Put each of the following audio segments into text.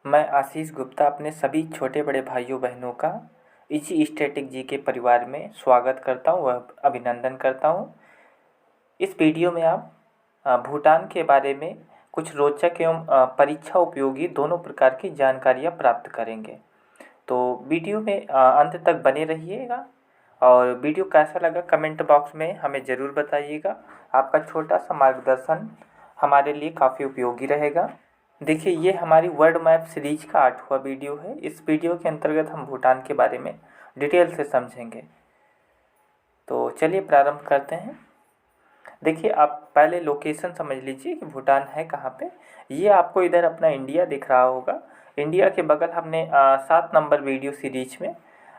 मैं आशीष गुप्ता अपने सभी छोटे बड़े भाइयों बहनों का इजी स्टैटिक जी के परिवार में स्वागत करता हूँ व अभिनंदन करता हूँ। इस वीडियो में आप भूटान के बारे में कुछ रोचक एवं परीक्षा उपयोगी दोनों प्रकार की जानकारियाँ प्राप्त करेंगे। तो वीडियो में अंत तक बने रहिएगा और वीडियो कैसा लगा कमेंट बॉक्स में हमें ज़रूर बताइएगा। आपका छोटा सा मार्गदर्शन हमारे लिए काफ़ी उपयोगी रहेगा। देखिए, ये हमारी वर्ल्ड मैप सीरीज का 8वां वीडियो है। इस वीडियो के अंतर्गत हम भूटान के बारे में डिटेल से समझेंगे। तो चलिए प्रारंभ करते हैं। देखिए, आप पहले लोकेशन समझ लीजिए कि भूटान है कहाँ पे। ये आपको इधर अपना इंडिया दिख रहा होगा। इंडिया के बगल हमने 7 नंबर वीडियो सीरीज में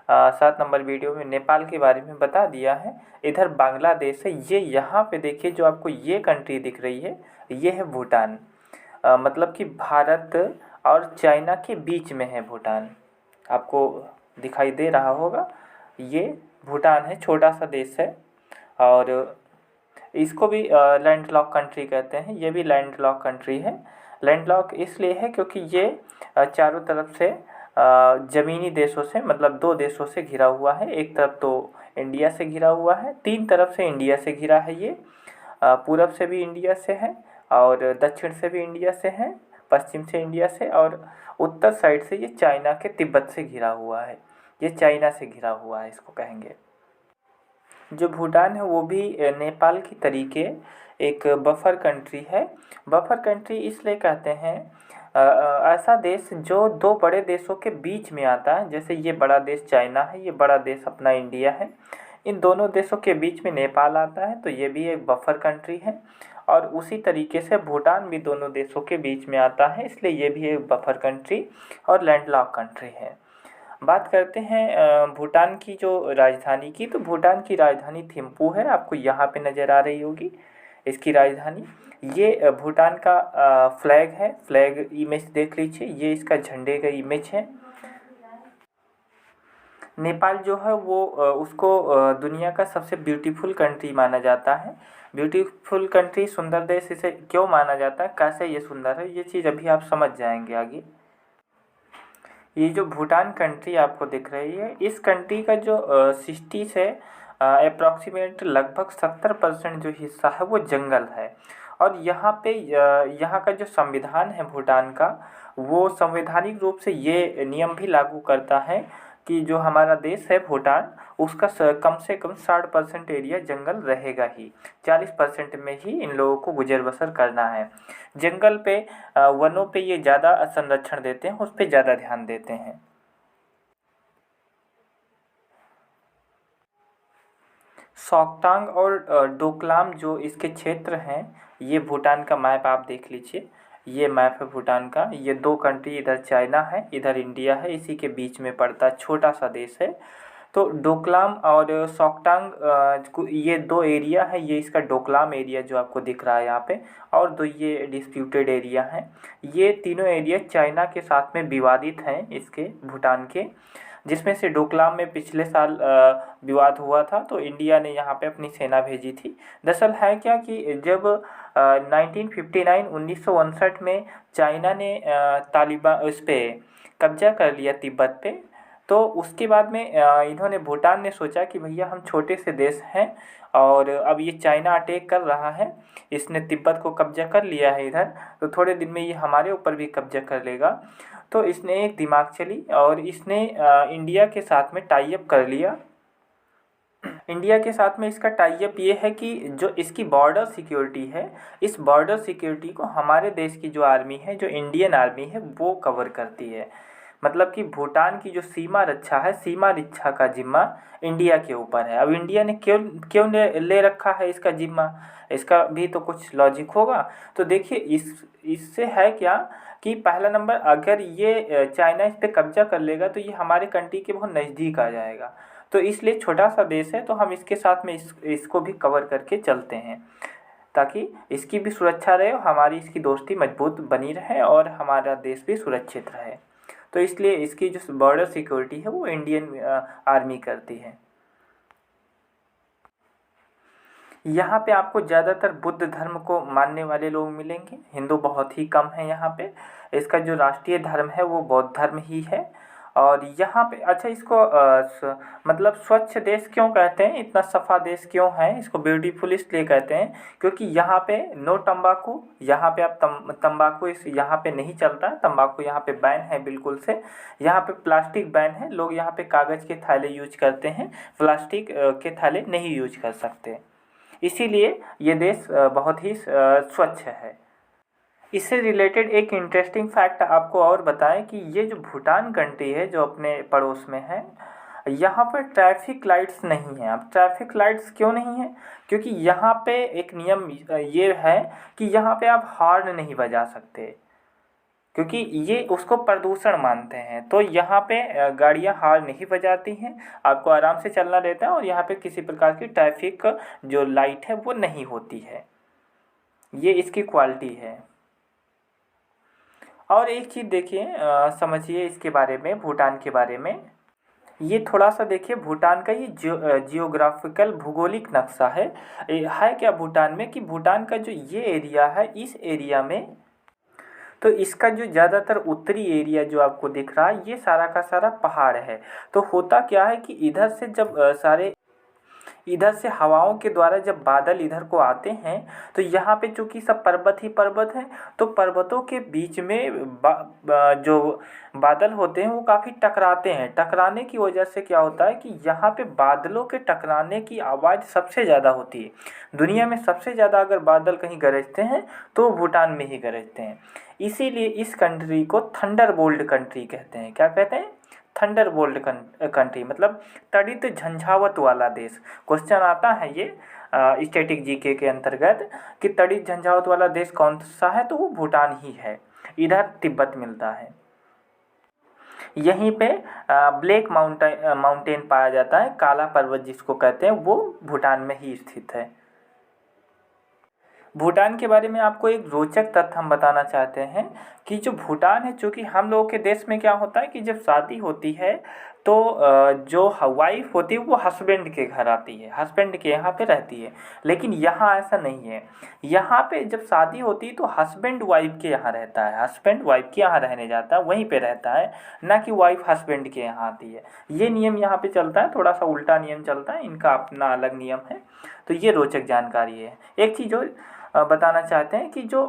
7 नंबर वीडियो में नेपाल के बारे में बता दिया है। इधर बांग्लादेश है। ये यहाँ पे देखिए, जो आपको ये कंट्री दिख रही है, ये है भूटान। मतलब कि भारत और चाइना के बीच में है भूटान। आपको दिखाई दे रहा होगा, ये भूटान है, छोटा सा देश है। और इसको भी लैंडलॉक कंट्री कहते हैं। ये भी लैंडलॉक कंट्री है। लैंडलॉक इसलिए है क्योंकि ये चारों तरफ से ज़मीनी देशों से, मतलब 2 देशों से घिरा हुआ है। एक तरफ तो इंडिया से घिरा हुआ है, 3 तरफ से इंडिया से घिरा है। ये पूरब से भी इंडिया से है और दक्षिण से भी इंडिया से है, पश्चिम से इंडिया से, और उत्तर साइड से ये चाइना के तिब्बत से घिरा हुआ है। ये चाइना से घिरा हुआ है, इसको कहेंगे। जो भूटान है वो भी नेपाल की तरीके एक बफर कंट्री है। बफर कंट्री इसलिए कहते हैं, ऐसा देश जो 2 बड़े देशों के बीच में आता है। जैसे ये बड़ा देश चाइना है, ये बड़ा देश अपना इंडिया है। इन दोनों देशों के बीच में नेपाल आता है, तो ये भी एक बफर कंट्री है। और उसी तरीके से भूटान भी दोनों देशों के बीच में आता है, इसलिए ये भी एक बफर कंट्री और लैंडलॉक कंट्री है। बात करते हैं भूटान की जो राजधानी की। तो भूटान की राजधानी थिम्पू है, आपको यहाँ पे नज़र आ रही होगी इसकी राजधानी। ये भूटान का फ्लैग है, फ्लैग इमेज देख लीजिए, ये इसका झंडे का इमेज है। नेपाल जो है वो उसको दुनिया का सबसे ब्यूटीफुल कंट्री माना जाता है। ब्यूटीफुल कंट्री, सुंदर देश, इसे क्यों माना जाता है, कैसे ये सुंदर है, ये चीज़ अभी आप समझ जाएंगे आगे। ये जो भूटान कंट्री आपको दिख रही है, इस कंट्री का जो सिटी से अप्रॉक्सीमेट लगभग 70% जो हिस्सा है वो जंगल है। और यहाँ पे यहाँ का जो संविधान है भूटान का, वो संवैधानिक रूप से ये नियम भी लागू करता है कि जो हमारा देश है भूटान, उसका कम से कम 60% एरिया जंगल रहेगा ही। 40% में ही इन लोगों को गुजर बसर करना है। जंगल पे वनों पे ये ज़्यादा संरक्षण देते हैं, उस पर ज़्यादा ध्यान देते हैं। सौकटांग और डोकलाम जो इसके क्षेत्र हैं, ये भूटान का मैप आप देख लीजिए। ये मैप है भूटान का। ये 2 कंट्री, इधर चाइना है, इधर इंडिया है, इसी के बीच में पड़ता छोटा सा देश है। तो डोकलाम और सौकटांग ये 2 एरिया है। ये इसका डोकलाम एरिया जो आपको दिख रहा है यहाँ पे, और 2 ये डिस्प्यूटेड एरिया हैं। ये तीनों एरिया चाइना के साथ में विवादित हैं, इसके भूटान के। जिसमें से डोकलाम में पिछले साल विवाद हुआ था, तो इंडिया ने यहाँ पे अपनी सेना भेजी थी। दरअसल है क्या कि जब 1959 में चाइना ने तालिबान उस पर कब्जा कर लिया तिब्बत पे, तो उसके बाद में इन्होंने, भूटान ने सोचा कि भैया हम छोटे से देश हैं और अब ये चाइना अटैक कर रहा है, इसने तिब्बत को कब्जा कर लिया है इधर, तो थोड़े दिन में ये हमारे ऊपर भी कब्जा कर लेगा। तो इसने एक दिमाग चली और इसने इंडिया के साथ में टाई अप कर लिया। इंडिया के साथ में इसका टाई अप ये है कि जो इसकी बॉर्डर सिक्योरिटी है, इस बॉर्डर सिक्योरिटी को हमारे देश की जो आर्मी है, जो इंडियन आर्मी है, वो कवर करती है। मतलब कि भूटान की जो सीमा रक्षा है, सीमा रक्षा का जिम्मा इंडिया के ऊपर है। अब इंडिया ने क्यों क्यों ले रखा है इसका जिम्मा, इसका भी तो कुछ लॉजिक होगा। तो देखिए, इससे है क्या कि पहला नंबर, अगर ये चाइना इस पर कब्जा कर लेगा तो ये हमारे कंट्री के बहुत नज़दीक आ जाएगा। तो इसलिए छोटा सा देश है, तो हम इसके साथ में इसको भी कवर करके चलते हैं, ताकि इसकी भी सुरक्षा रहे और हमारी इसकी दोस्ती मजबूत बनी रहे और हमारा देश भी सुरक्षित रहे। तो इसलिए इसकी जो बॉर्डर सिक्योरिटी है वो इंडियन आर्मी करती है। यहाँ पे आपको ज़्यादातर बुद्ध धर्म को मानने वाले लोग मिलेंगे, हिंदू बहुत ही कम है यहाँ पे। इसका जो राष्ट्रीय धर्म है वो बौद्ध धर्म ही है। और यहाँ पे अच्छा इसको मतलब स्वच्छ देश क्यों कहते हैं, इतना सफ़ा देश क्यों है, इसको ब्यूटीफुल इसलिए कहते हैं क्योंकि यहाँ पे नो तंबाकू, यहाँ पे आप तंबाकू इस यहाँ पे नहीं चलता है, तंबाकू यहाँ पे बैन है बिल्कुल से। यहाँ पे प्लास्टिक बैन है, लोग यहाँ पे कागज़ के थैले यूज करते हैं, प्लास्टिक के थैले नहीं यूज कर सकते। इसीलिए ये देश बहुत ही स्वच्छ है। इससे रिलेटेड एक इंटरेस्टिंग फैक्ट आपको और बताएं कि ये जो भूटान कंट्री है जो अपने पड़ोस में है, यहाँ पर ट्रैफिक लाइट्स नहीं हैं। अब ट्रैफिक लाइट्स क्यों नहीं है, क्योंकि यहाँ पे एक नियम ये है कि यहाँ पे आप हॉर्न नहीं बजा सकते, क्योंकि ये उसको प्रदूषण मानते हैं। तो यहाँ पे गाड़ियाँ हॉर्न नहीं बजाती हैं, आपको आराम से चलना रहता है और यहाँ पे किसी प्रकार की ट्रैफिक जो लाइट है वो नहीं होती है। ये इसकी क्वालिटी है। और एक चीज़ देखिए, समझिए इसके बारे में, भूटान के बारे में। ये थोड़ा सा देखिए भूटान का ये जियोग्राफिकल भूगोलिक नक्शा है क्या भूटान में, कि भूटान का जो ये एरिया है, इस एरिया में तो इसका जो ज़्यादातर उत्तरी एरिया जो आपको दिख रहा है ये सारा का सारा पहाड़ है। तो होता क्या है कि इधर से जब इधर से हवाओं के द्वारा जब बादल इधर को आते हैं तो यहाँ पे चूँकि सब पर्वत ही पर्वत हैं, तो पर्वतों के बीच में जो बादल होते हैं वो काफ़ी टकराते हैं। टकराने की वजह से क्या होता है कि यहाँ पे बादलों के टकराने की आवाज़ सबसे ज़्यादा होती है। दुनिया में सबसे ज़्यादा अगर बादल कहीं गरजते हैं तो भूटान में ही गरजते हैं। इसीलिए इस कंट्री को थंडरबोल्ट कंट्री कहते हैं। क्या कहते हैं? थंडरबोल्ट कंट्री, मतलब तड़ित झंझावत वाला देश। क्वेश्चन आता है ये स्टैटिक जीके के अंतर्गत कि तड़ित झंझावत वाला देश कौन सा है, तो वो भूटान ही है। इधर तिब्बत मिलता है। यहीं पे ब्लैक माउंटेन पाया जाता है, काला पर्वत जिसको कहते हैं, वो भूटान में ही स्थित है। भूटान के बारे में आपको एक रोचक तथ्य हम बताना चाहते हैं कि जो भूटान है, चूँकि हम लोगों के देश में क्या होता है कि जब शादी होती है तो जो वाइफ होती है वो हस्बैंड के घर आती है, हस्बैंड के यहाँ पे रहती है। लेकिन यहाँ ऐसा नहीं है। यहाँ पे जब शादी होती है तो हस्बैंड वाइफ के यहाँ रहता है, हस्बैंड वाइफ के यहाँ रहने जाता है, वहीं पे रहता है, ना कि वाइफ हस्बैंड के यहाँ आती है। ये नियम यहाँ पे चलता है, थोड़ा सा उल्टा नियम चलता है, इनका अपना अलग नियम है। तो ये रोचक जानकारी है। एक चीज़ और बताना चाहते हैं कि जो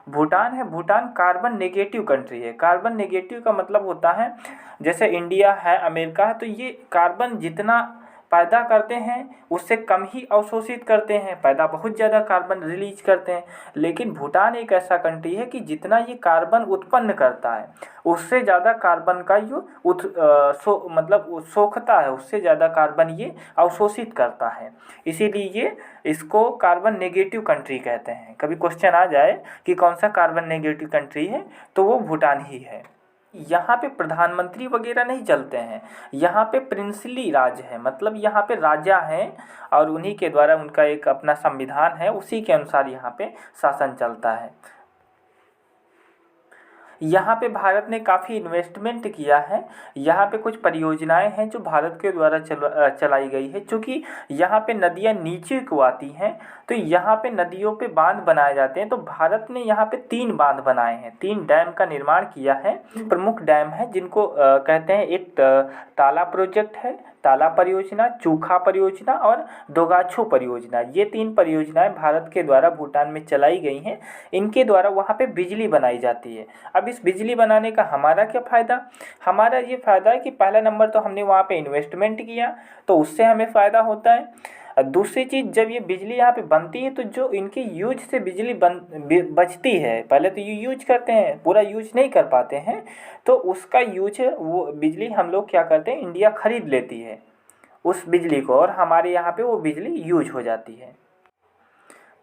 भूटान है, भूटान कार्बन नेगेटिव कंट्री है। कार्बन नेगेटिव का मतलब होता है जैसे इंडिया है, अमेरिका है, तो ये कार्बन जितना पैदा करते हैं उससे कम ही अवशोषित करते हैं, पैदा बहुत ज़्यादा कार्बन रिलीज करते हैं। लेकिन भूटान एक ऐसा कंट्री है कि जितना ये कार्बन उत्पन्न करता है उससे ज़्यादा कार्बन का जो मतलब सोखता है, उससे ज़्यादा कार्बन ये अवशोषित करता है। इसीलिए ये इसको कार्बन नेगेटिव कंट्री कहते हैं। कभी क्वेश्चन आ जाए कि कौन सा कार्बन नेगेटिव कंट्री है, तो वो भूटान ही है। यहाँ पे प्रधानमंत्री वगैरह नहीं चलते हैं, यहाँ पे प्रिंसली राज है, मतलब यहाँ पे राजा हैं और उन्हीं के द्वारा उनका एक अपना संविधान है, उसी के अनुसार यहाँ पे शासन चलता है। यहाँ पे भारत ने काफ़ी इन्वेस्टमेंट किया है। यहाँ पे कुछ परियोजनाएं हैं जो भारत के द्वारा चलाई गई है। चूँकि यहाँ पे नदियाँ नीचे को आती हैं तो यहाँ पे नदियों पे बांध बनाए जाते हैं। तो भारत ने यहाँ पे 3 बांध बनाए हैं, 3 डैम का निर्माण किया है। प्रमुख डैम है जिनको कहते हैं, एक ताला प्रोजेक्ट है, ताला परियोजना, चूखा परियोजना और दोगाछू परियोजना। ये 3 परियोजनाएं भारत के द्वारा भूटान में चलाई गई हैं। इनके द्वारा वहाँ पे बिजली बनाई जाती है। अब इस बिजली बनाने का हमारा क्या फ़ायदा? हमारा ये फ़ायदा है कि पहला नंबर तो हमने वहाँ पे इन्वेस्टमेंट किया तो उससे हमें फ़ायदा होता है। दूसरी चीज़, जब ये बिजली यहाँ पे बनती है तो जो इनके यूज से बिजली बचती है, पहले तो ये यूज करते हैं, पूरा यूज नहीं कर पाते हैं, तो उसका यूज वो बिजली हम लोग क्या करते हैं, इंडिया ख़रीद लेती है उस बिजली को, और हमारे यहाँ पे वो बिजली यूज हो जाती है।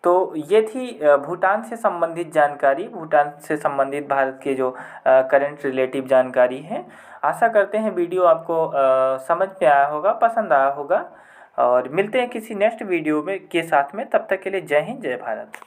तो ये थी भूटान से संबंधित जानकारी, भूटान से संबंधित भारत के जो करंट रिलेटिव जानकारी है। आशा करते हैं वीडियो आपको समझ में आया होगा, पसंद आया होगा, और मिलते हैं किसी नेक्स्ट वीडियो में के साथ में। तब तक के लिए जय हिंद, जय भारत।